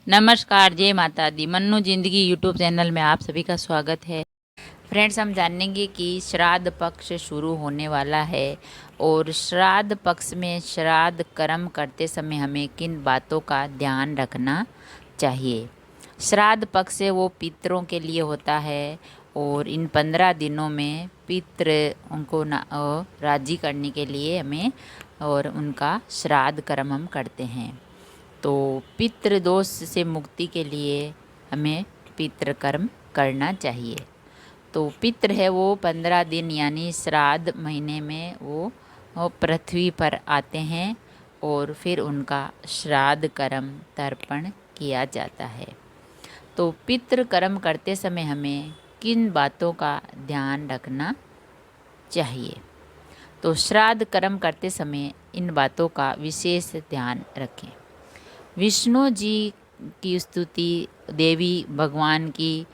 नमस्कार, जय माता दी। मन्नू जिंदगी यूट्यूब चैनल में आप सभी का स्वागत है। फ्रेंड्स, हम जानेंगे कि श्राद्ध पक्ष शुरू होने वाला है और श्राद्ध पक्ष में श्राद्ध कर्म करते समय हमें किन बातों का ध्यान रखना चाहिए। श्राद्ध पक्ष वो पितरों के लिए होता है और इन 15 दिनों में पितृ उनको राजी करने के लिए हमें और उनका श्राद्ध कर्म हम करते हैं। तो पितृदोष से मुक्ति के लिए हमें पितृकर्म करना चाहिए। तो पितृ है वो 15 दिन यानी श्राद्ध महीने में वो पृथ्वी पर आते हैं और फिर उनका श्राद्ध कर्म तर्पण किया जाता है। तो पितृ कर्म करते समय हमें किन बातों का ध्यान रखना चाहिए। तो श्राद्ध कर्म करते समय इन बातों का विशेष ध्यान रखें। विष्णु जी की स्तुति, देवी भगवान की,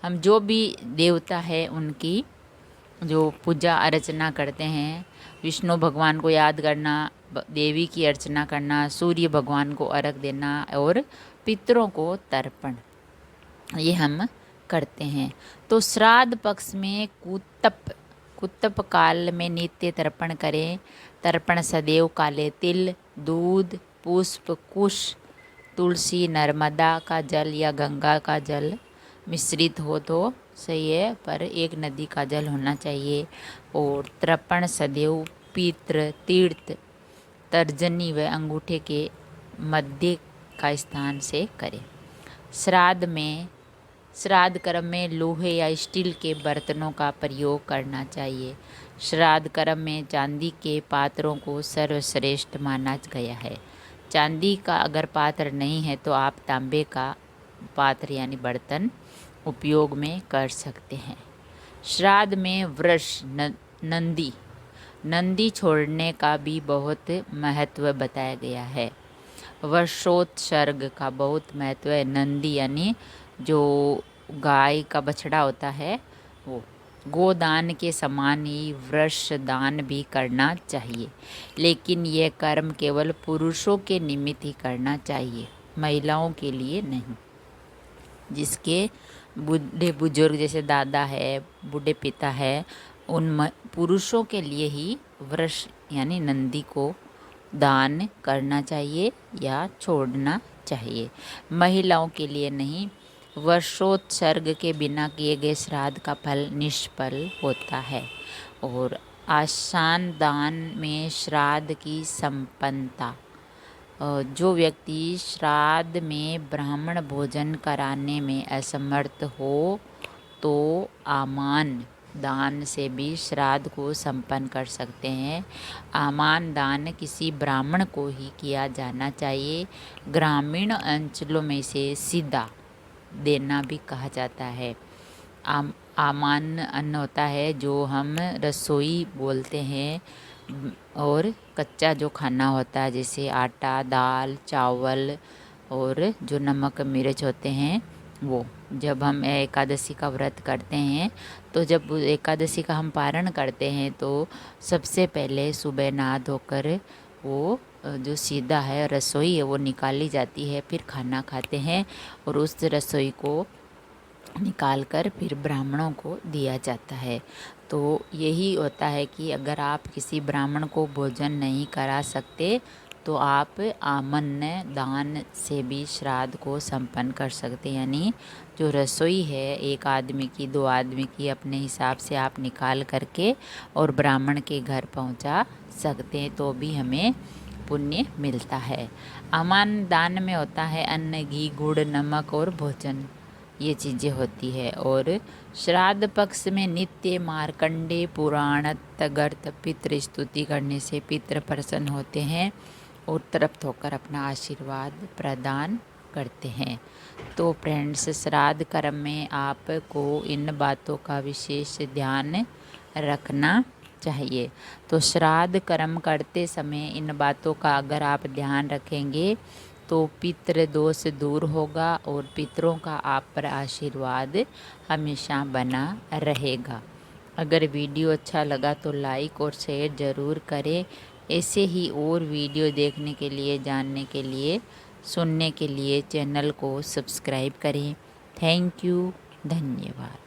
हम जो भी देवता है उनकी जो पूजा अर्चना करते हैं, विष्णु भगवान को याद करना, देवी की अर्चना करना, सूर्य भगवान को अर्घ देना और पितरों को तर्पण, ये हम करते हैं। तो श्राद्ध पक्ष में कुतप काल में नित्य तर्पण करें। तर्पण सदैव काले तिल, दूध, पुष्प, कुश, तुलसी, नर्मदा का जल या गंगा का जल मिश्रित हो तो सही है, पर एक नदी का जल होना चाहिए। और तर्पण सदैव पितृ तीर्थ, तर्जनी व अंगूठे के मध्य का स्थान से करें। श्राद्ध कर्म में लोहे या स्टील के बर्तनों का प्रयोग करना चाहिए। श्राद्ध कर्म में चांदी के पात्रों को सर्वश्रेष्ठ माना गया है। चांदी का अगर पात्र नहीं है तो आप तांबे का पात्र यानी बर्तन उपयोग में कर सकते हैं। श्राद्ध में वृष नंदी छोड़ने का भी बहुत महत्व बताया गया है। वर्षोत्सर्ग का बहुत महत्व है। नंदी यानी जो गाय का बछड़ा होता है वो। गोदान के समान ही वृष दान भी करना चाहिए, लेकिन यह कर्म केवल पुरुषों के निमित्त ही करना चाहिए, महिलाओं के लिए नहीं। जिसके बूढ़े बुजुर्ग जैसे दादा है, बूढ़े पिता है, उन पुरुषों के लिए ही वृष यानी नंदी को दान करना चाहिए या छोड़ना चाहिए, महिलाओं के लिए नहीं। वर्षोत्सर्ग के बिना किए गए श्राद्ध का फल निष्फल होता है। और आसान दान में श्राद्ध की संपन्नता, जो व्यक्ति श्राद्ध में ब्राह्मण भोजन कराने में असमर्थ हो तो आमान दान से भी श्राद्ध को संपन्न कर सकते हैं। आमान दान किसी ब्राह्मण को ही किया जाना चाहिए। ग्रामीण अंचलों में से सीधा देना भी कहा जाता है। आमान अन्न होता है जो हम रसोई बोलते हैं, और कच्चा जो खाना होता है जैसे आटा, दाल, चावल और जो नमक मिर्च होते हैं वो। जब हम एकादशी का व्रत करते हैं तो जब एकादशी का हम पारण करते हैं तो सबसे पहले सुबह नहा धोकर वो जो सीधा है रसोई है वो निकाली जाती है, फिर खाना खाते हैं और उस रसोई को निकाल कर फिर ब्राह्मणों को दिया जाता है। तो यही होता है कि अगर आप किसी ब्राह्मण को भोजन नहीं करा सकते तो आप आमन्न दान से भी श्राद्ध को संपन्न कर सकते हैं। यानी जो रसोई है एक आदमी की, 2 आदमी की, अपने हिसाब से आप निकाल करके और ब्राह्मण के घर पहुंचा सकते हैं, तो भी हमें पुण्य मिलता है। आमान दान में होता है अन्न, घी, गुड़, नमक और भोजन, ये चीज़ें होती है। और श्राद्ध पक्ष में नित्य मार्कंडे पुराण तगर्त पितृ स्तुति करने से पितृ प्रसन्न होते हैं और तृप्त होकर अपना आशीर्वाद प्रदान करते हैं। तो फ्रेंड्स, श्राद्ध कर्म में आपको इन बातों का विशेष ध्यान रखना चाहिए। तो श्राद्ध कर्म करते समय इन बातों का अगर आप ध्यान रखेंगे तो पितृ दोष दूर होगा और पितरों का आप पर आशीर्वाद हमेशा बना रहेगा। अगर वीडियो अच्छा लगा तो लाइक और शेयर ज़रूर करें। ऐसे ही और वीडियो देखने के लिए, जानने के लिए सुनने के लिए चैनल को सब्सक्राइब करें। थैंक यू, धन्यवाद।